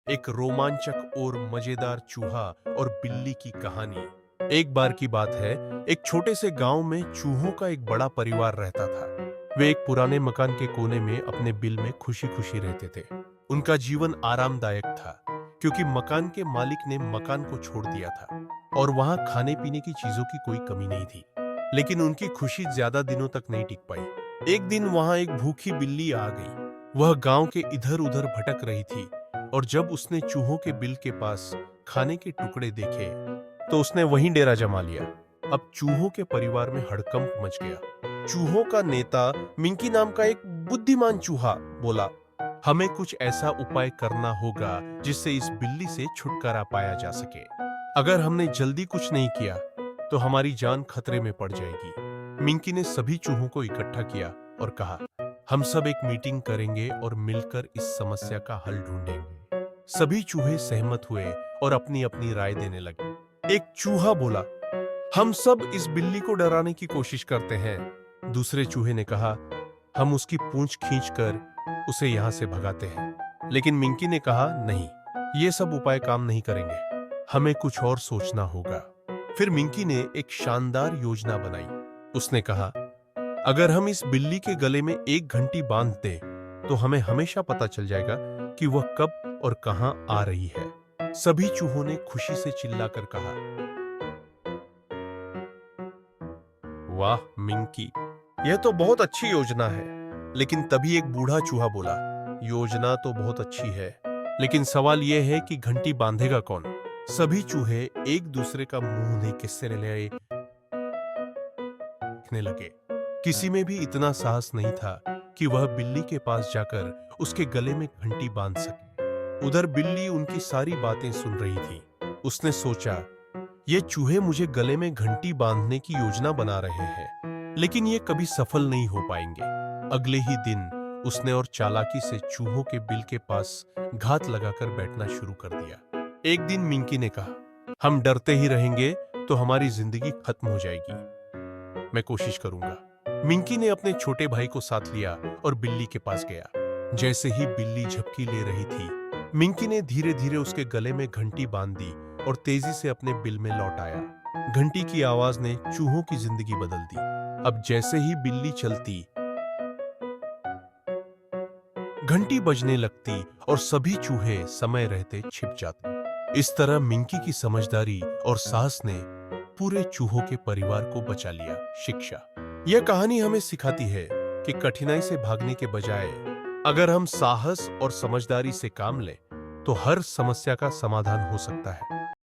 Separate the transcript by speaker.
Speaker 1: एक रोमांचक और मजेदार चूहा और बिल्ली की कहानी। एक बार की बात है, एक छोटे से गांव में चूहों का एक बड़ा परिवार रहता था। वे एक पुराने मकान के कोने में अपने बिल में खुशी खुशी रहते थे। उनका जीवन आरामदायक था, क्योंकि मकान के मालिक ने मकान को छोड़ दिया था और वहां खाने पीने की चीजों की कोई कमी नहीं थी। लेकिन उनकी खुशी ज्यादा दिनों तक नहीं टिक पाई। एक दिन वहां एक भूखी बिल्ली आ गई। वह गांव के इधर उधर भटक रही थी और जब उसने चूहों के बिल के पास खाने के टुकड़े देखे तो उसने वहीं डेरा जमा लिया। अब चूहों के परिवार में हड़कंप मच गया। चूहों का नेता मिंकी नाम का एक बुद्धिमान चूहा बोला, हमें कुछ ऐसा उपाय करना होगा जिससे इस बिल्ली से छुटकारा पाया जा सके। अगर हमने जल्दी कुछ नहीं किया तो हमारी जान खतरे में पड़ जाएगी। मिंकी ने सभी चूहों को इकट्ठा किया और कहा, हम सब एक मीटिंग करेंगे और मिलकर इस समस्या का हल ढूंढेंगे। सभी चूहे सहमत हुए और अपनी अपनी राय देने लगे। एक चूहा बोला, हम सब इस बिल्ली को डराने की कोशिश करते हैं। दूसरे चूहे ने कहा, हम उसकी पूंछ खींचकर उसे यहां से भगाते हैं। लेकिन मिंकी ने कहा, नहीं, ये सब उपाय काम नहीं करेंगे, हमें कुछ और सोचना होगा। फिर मिंकी ने एक शानदार योजना बनाई। उसने कहा, अगर हम इस बिल्ली के गले में एक घंटी बांध दें तो हमें हमेशा पता चल जाएगा कि वह कब और कहां आ रही है। सभी चूहों ने खुशी से चिल्लाकर कहा, वाह मिंकी, यह तो बहुत अच्छी योजना है। लेकिन तभी एक बूढ़ा चूहा बोला, योजना तो बहुत अच्छी है, लेकिन सवाल यह है कि घंटी बांधेगा कौन। सभी चूहे एक दूसरे का मुंह देख से देखने लगे। किसी में भी इतना साहस नहीं था कि वह बिल्ली के पास जाकर उसके गले में घंटी बांध सके। उधर बिल्ली उनकी सारी बातें सुन रही थी। उसने सोचा, ये चूहे मुझे गले में घंटी बांधने की योजना बना रहे हैं, लेकिन ये कभी सफल नहीं हो पाएंगे। अगले ही दिन उसने और चालाकी से चूहों के बिल के पास घात लगाकर बैठना शुरू कर दिया। एक दिन मिंकी ने कहा, हम डरते ही रहेंगे तो हमारी जिंदगी खत्म हो जाएगी। मैं कोशिश करूंगा। मिंकी ने अपने छोटे भाई को साथ लिया और बिल्ली के पास गया। जैसे ही बिल्ली झपकी ले रही थी, मिंकी ने धीरे धीरे उसके गले में घंटी बांध दी और तेजी से अपने बिल में लौट आया। घंटी की आवाज ने चूहों की जिंदगी बदल दी। अब जैसे ही बिल्ली चलती, घंटी बजने लगती और सभी चूहे समय रहते छिप जाते। इस तरह मिंकी की समझदारी और साहस ने पूरे चूहों के परिवार को बचा लिया। शिक्षा, यह कहानी हमें सिखाती है कि कठिनाई से भागने के बजाय अगर हम साहस और समझदारी से काम लें तो हर समस्या का समाधान हो सकता है।